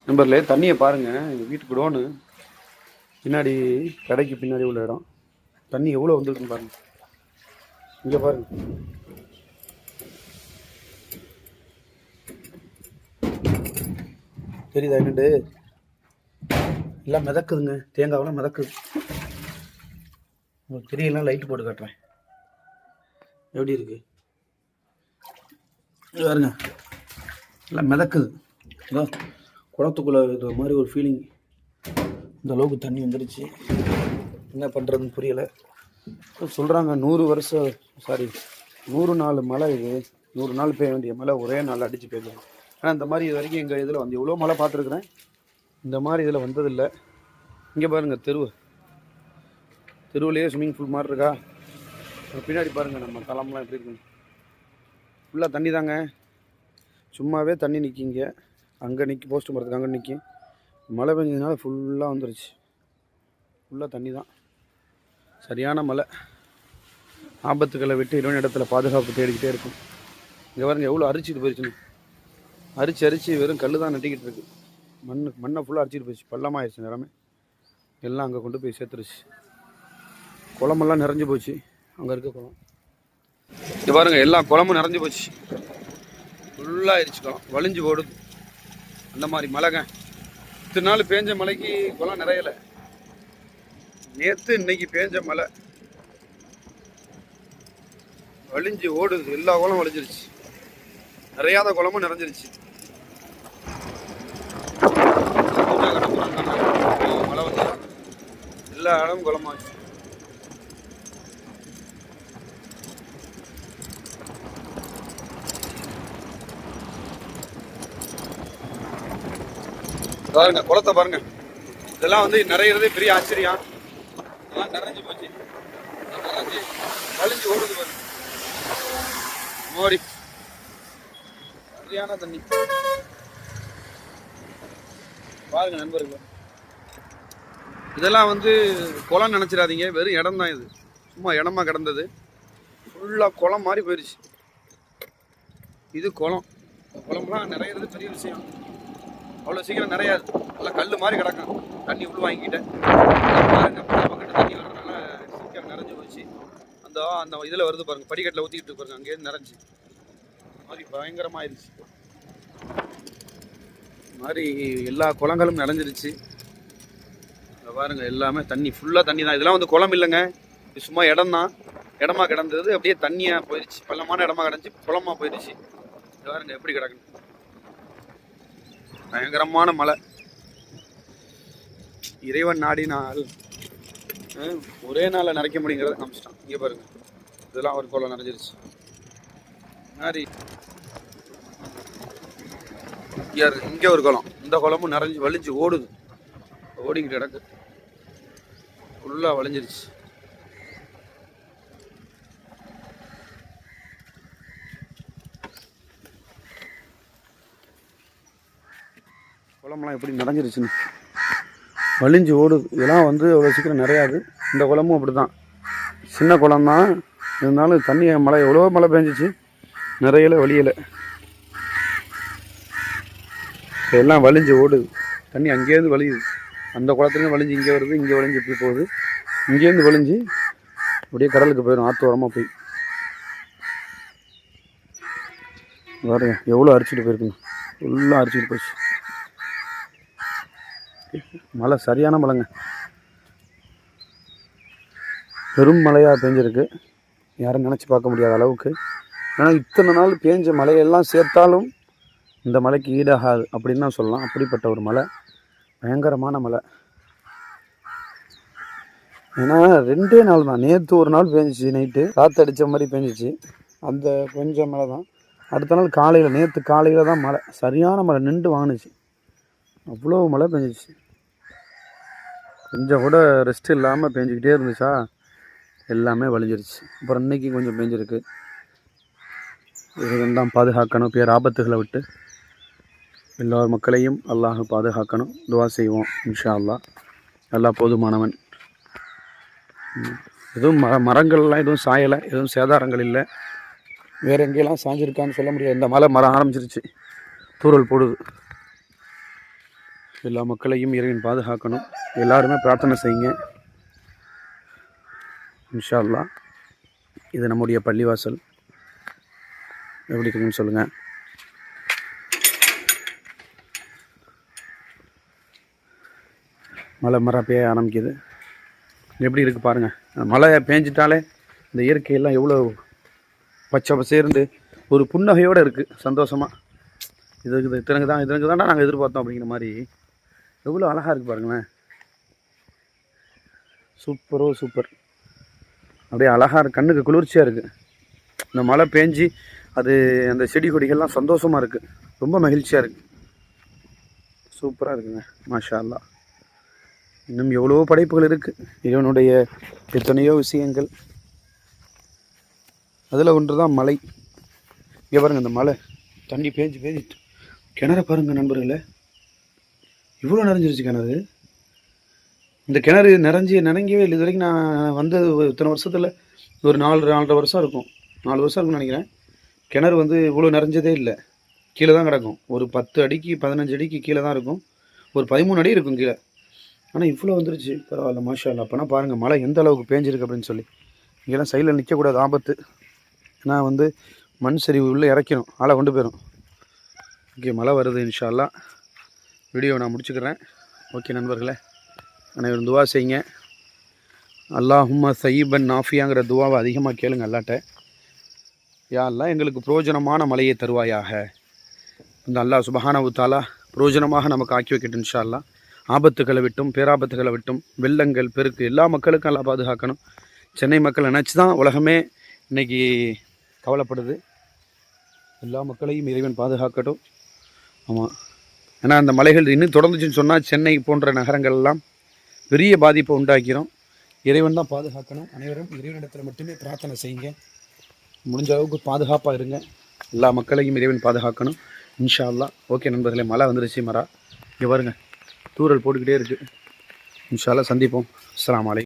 நம்பர்ல தண்ணியை பாருங்க. எங்கள் வீட்டு குடோனு பின்னாடி, கடைக்கு பின்னாடி உள்ள இடம். தண்ணி எவ்வளோ வந்துருக்குன்னு பாருங்க. இங்கே பாருங்க, தெரியுதா என்னண்டு? எல்லாம் மிதக்குதுங்க, தேங்காவெல்லாம் மிதக்குது. உங்களுக்கு தெரியலாம், லைட்டு போட்டு காட்டுறேன் எப்படி இருக்கு பாருங்க. எல்லாம் மிதக்குது. அதான் குளத்துக்குள்ளே இது மாதிரி ஒரு ஃபீலிங். இந்த அளவுக்கு தண்ணி வந்துடுச்சு. என்ன பண்ணுறதுன்னு புரியலை. சொல்கிறாங்க 100 வருஷம், சாரி 100 நாள் மழை இது. 100 நாள் பெய்ய வேண்டிய மழை ஒரே நாள் அடித்து பெய்யுது. ஆனால் இந்த மாதிரி இது வரைக்கும் எங்கள் இதில் வந்து எவ்வளோ மழை பார்த்துருக்குறேன், இந்த மாதிரி இதில் வந்ததில்லை. இங்கே பாருங்கள், தெருவுலேயே ஸ்விம்மிங் பூல் மாதிரி இருக்கா. பின்னாடி பாருங்கள் நம்ம தளம்லாம் எப்படி இருக்குங்க. ஃபுல்லாக தண்ணி தாங்க, சும்மாவே தண்ணி நிற்கிங்க. அங்கே நிற்கி போஸ்ட் மரத்துக்கு அங்கே நிற்கி. மழை பெஞ்சதுனால ஃபுல்லாக வந்துருச்சு. ஃபுல்லாக தண்ணி தான். சரியான மழை. ஆபத்துக்களை விட்டு இரவு இடத்துல பாதுகாப்பு தேடிக்கிட்டே இருக்கும். இங்கே பாருங்க எவ்வளோ அரிச்சிட்டு போயிடுச்சுன்னு. அரிச்சு வெறும் கல் தான் நட்டிக்கிட்டு இருக்கு. மண்ணை ஃபுல்லாக அரிச்சிட்டு போயிடுச்சு. பள்ளமாகிடுச்சு நிறமே. எல்லாம் அங்கே கொண்டு போய் சேர்த்துருச்சு. குளமெல்லாம் நிறைஞ்சு போச்சு. அங்கே இருக்க குளம் இங்கே பாருங்க, எல்லா குளமும் நிறைஞ்சு போச்சு. ஃபுல்லாக ஆயிடுச்சு குளம், வலிஞ்சு ஓடுது. அந்த மாதிரி மழைங்க. இத்தனை நாள் பேஞ்ச மழைக்கு குளம் நிறையலை. நேற்று இன்னைக்கு பேஞ்ச மழை வலிஞ்சு ஓடுது. எல்லா குளம் வலிஞ்சிருச்சு. நிறையாத குளமும் நிறைஞ்சிருச்சு. மழை வந்து எல்லா இடமும் குளமாச்சு. பாருங்க குளத்தை பாருங்க. இதெல்லாம் வந்து நிறையறதே பெரிய ஆச்சரியம். இதெல்லாம் நிறைஞ்சு போச்சு. வலிஞ்சு ஓடுது பாருங்க. மோடி சரியான தண்ணி பாருங்க நண்பர்கள். இதெல்லாம் வந்து குளம் நினைச்சிடாதீங்க, வெறும் இடம் தான் இது. சும்மா இடமா கிடந்தது. ஃபுல்லா குளம் மாதிரி போயிடுச்சு. இது குளம். குளம்லாம் நிறையறது பெரிய விஷயம். அவ்வளோ சீக்கிரம் நிறையாது. நல்லா கல் மாதிரி கிடக்கும். தண்ணி உள்ள வாங்கிக்கிட்டேன் பாருங்க. பக்கத்து தண்ணி வர்றதுனால சீக்கிரம் நிறைஞ்சு போச்சு. அந்த இதில் வருது பாருங்க, படிக்கட்டில் ஊற்றிக்கிட்டு பாருங்க. அங்கேயிருந்து நிறைஞ்சி மாதிரி பயங்கரமாயிருச்சு. மாதிரி எல்லா குளங்களும் நிறைஞ்சிருச்சு. பாருங்க எல்லாமே தண்ணி, ஃபுல்லாக தண்ணி தான். இதெல்லாம் வந்து குளம் இல்லைங்க, இது சும்மா இடம் தான். இடமா கிடந்தது அப்படியே தண்ணியாக போயிடுச்சு. பள்ளமான இடமா கிடந்துச்சு, குளமாக போயிடுச்சு. பாருங்க எப்படி கிடக்குன்னு. பயங்கரமான மழை. இறைவன் நாடினால் ஒரே நாளில் நிறைக்க முடியுங்கிறத காமிச்சிட்டான். இங்கே பாருங்க, இதெல்லாம் ஒரு குளம் நிறைஞ்சிருச்சு. மாதிரி இங்கே ஒரு குளம். இந்த குளமும் நிறைஞ்சு வலிஞ்சு ஓடுது. ஓடிக்கிட்டு கிடக்கு. ஃபுல்லாக வலிஞ்சிருச்சு. குளம்லாம் எப்படி நிறைஞ்சிருச்சுன்னு வலிஞ்சு ஓடுது. இதெல்லாம் வந்து அவ்வளோ சீக்கிரம் நிறையாது. இந்த குளமும் அப்படி தான், சின்ன குளம் தான். இருந்தாலும் தண்ணி மழை எவ்வளோ மழை பெஞ்சிச்சு, நிறையலை வலியலை. எல்லாம் வலிஞ்சு ஓடுது. தண்ணி அங்கேருந்து வலியுது. அந்த குளத்துலேருந்து வலிஞ்சு இங்கே வருது, இங்கே வலிஞ்சு இப்படி போகுது. இங்கேருந்து வலிஞ்சு அப்படியே கடலுக்கு போயிடும், ஆற்று ஓரமாக போய். பாருங்க எவ்வளோ அரிச்சிட்டு போயிருக்குங்க. ஃபுல்லாக அரிச்சிட்டு போச்சு. மழை சரியான மழைங்க. பெரும் மழையாக பெஞ்சிருக்கு. யாரும் நினச்சி பார்க்க முடியாத அளவுக்கு. ஏன்னா இத்தனை நாள் பேஞ்ச மழையெல்லாம் சேர்த்தாலும் இந்த மழைக்கு ஈடாகாது அப்படின்னு தான் சொல்லலாம். அப்படிப்பட்ட ஒரு மழை, பயங்கரமான மழை. ஏன்னா 2 நாள் தான். நேற்று ஒரு நாள் பேஞ்சிச்சு, நைட்டு காற்று அடித்த மாதிரி பேஞ்சிச்சு. அந்த கொஞ்சம் மழை தான். அடுத்த நாள் காலையில், நேற்று காலையில் தான் மழை, சரியான மழை, நின்று வாங்கினுச்சு. அவ்வளோ மழை பெஞ்சிச்சு. கொஞ்சம் கூட ரெஸ்ட் இல்லாமல் பெஞ்சிக்கிட்டே இருந்துச்சா, எல்லாமே வலிஞ்சிருச்சு. அப்புறம் இன்றைக்கி கொஞ்சம் பெஞ்சிருக்கு. இதுதான் பாதுகாக்கணும். பேர் ஆபத்துகளை விட்டு எல்லா மக்களையும் அல்லாஹ் பாதுகாக்கணும். துவா செய்வோம் இன்ஷா அல்லாஹ். அல்லாஹ் போதுமானவன். எதுவும் மரங்கள்லாம் எதுவும் சாயலை, எதுவும் சேதாரங்கள் இல்லை. வேறு எங்கேயெல்லாம் சாஞ்சிருக்கான்னு சொல்ல முடியாது. இந்த மரம் ஆரம்பிச்சிருச்சு, தூறல் போடுது. எல்லா மக்களையும் இறைவன் பாதுகாக்கணும். எல்லாருமே பிரார்த்தனை செய்யுங்க. இன்ஷா அல்லாஹ். இது நம்முடைய பள்ளிவாசல். எப்படி இருக்குன்னு சொல்லுங்கள். மழை பெய்ய ஆரம்பிக்குது. எப்படி இருக்குது பாருங்கள். மழை பேஞ்சிட்டாலே இந்த இயற்கையெல்லாம் எவ்வளோ பச்சை பசேர்ந்து ஒரு புன்னகையோடு இருக்குது, சந்தோஷமாக. இதற்கு தான் நாங்கள் எதிர்பார்த்தோம் அப்படிங்கிற மாதிரி எவ்வளோ அழகாக இருக்குது பாருங்களேன். சூப்பர். அப்படியே அழகாக இருக்குது, கண்ணுக்கு குளிர்ச்சியாக இருக்குது. இந்த மழை பேஞ்சு அது அந்த செடி கொடிகள்லாம் சந்தோஷமாக இருக்குது, ரொம்ப மகிழ்ச்சியாக இருக்குது, சூப்பராக இருக்குங்க. மாஷா அல்லாஹ். இன்னும் எவ்வளோ படைப்புகள் இருக்குது, இறைவனுடைய எத்தனையோ விஷயங்கள். அதில் ஒன்று தான் மழை. இங்கே பாருங்கள், இந்த மழை தண்ணி பேஞ்சிட்டு கிணற பாருங்கள் நண்பர்களே, இவ்வளோ நிறைஞ்சிருச்சு கிணறு. இந்த கிணறு நிரங்கவே இல்லை. இது வரைக்கும் நான் வந்து இத்தனை வருஷத்தில் ஒரு 4.5 வருஷம் இருக்கும், 4 வருஷம் இருக்குன்னு நினைக்கிறேன். கிணறு வந்து இவ்வளோ நிறைஞ்சதே இல்லை. கீழே தான் கிடக்கும். ஒரு 10 அடிக்கு 15 அடிக்கு கீழே தான் இருக்கும். ஒரு 13 அடி இருக்கும் கீழே. ஆனால் இவ்வளோ வந்துருச்சு, பரவாயில்ல மாஷா அல்லாஹ். அப்போனா பாருங்கள் மழை எந்த அளவுக்கு பேஞ்சிருக்கு அப்படின்னு சொல்லி. இங்கெல்லாம் சைடில் நிற்கக்கூடாது, ஆபத்து. ஏன்னா வந்து மண் சரிவு உள்ளே இறக்கணும், ஆளை கொண்டு போயிடும். ஓகே, மழை வருது இன்ஷா அல்லாஹ். வீடியோ நான் முடிச்சுக்கிறேன். ஓகே நண்பர்களே, அனைவரும் துவா செய்யுங்க. அல்லாஹும்ம சயீபன் நாஃபியாங்கிற துவாவை அதிகமாக கேளுங்க அல்லாட்ட. யா அல்லாஹ் எங்களுக்கு பிரயோஜனமான மழையை தருவாயாக. இந்த அல்லாஹ் சுப்ஹானஹு தஆலா பிரயோஜனமாக நமக்கு ஆக்கி வைக்கட்டும் இன்ஷா அல்லாஹ். ஆபத்துகளை விட்டும் பேராபத்துகளை விட்டும் வெள்ளங்கள் பெருக்கு எல்லா மக்களுக்கும் எல்லாம் பாதுகாக்கணும். சென்னை மக்கள் நினச்சி தான் உலகமே இன்றைக்கி கவலைப்படுது. எல்லா மக்களையும் இறைவன் பாதுகாக்கட்டும். ஆமாம், ஏன்னா அந்த மலைகள் இன்னும் தொடர்ந்துச்சுன்னு சொன்னால் சென்னை போன்ற நகரங்கள் எல்லாம் பெரிய பாதிப்பை உண்டாக்கிறோம். இறைவன் தான் பாதுகாக்கணும். அனைவரும் இறைவனிடத்தில் மட்டுமே பிரார்த்தனை செய்யுங்க. முடிஞ்ச அளவுக்கு பாதுகாப்பாக இருங்க. எல்லா மக்களையும் இறைவன் பாதுகாக்கணும் இன்ஷா அல்லாஹ். ஓகே நண்பர்களே, மழை வந்துருச்சு. இங்கே பாருங்க, தூறல் போட்டுக்கிட்டே இருக்குது. இன்ஷா அல்லாஹ் சந்திப்போம். அஸ்ஸலாமு அலைக்கும்.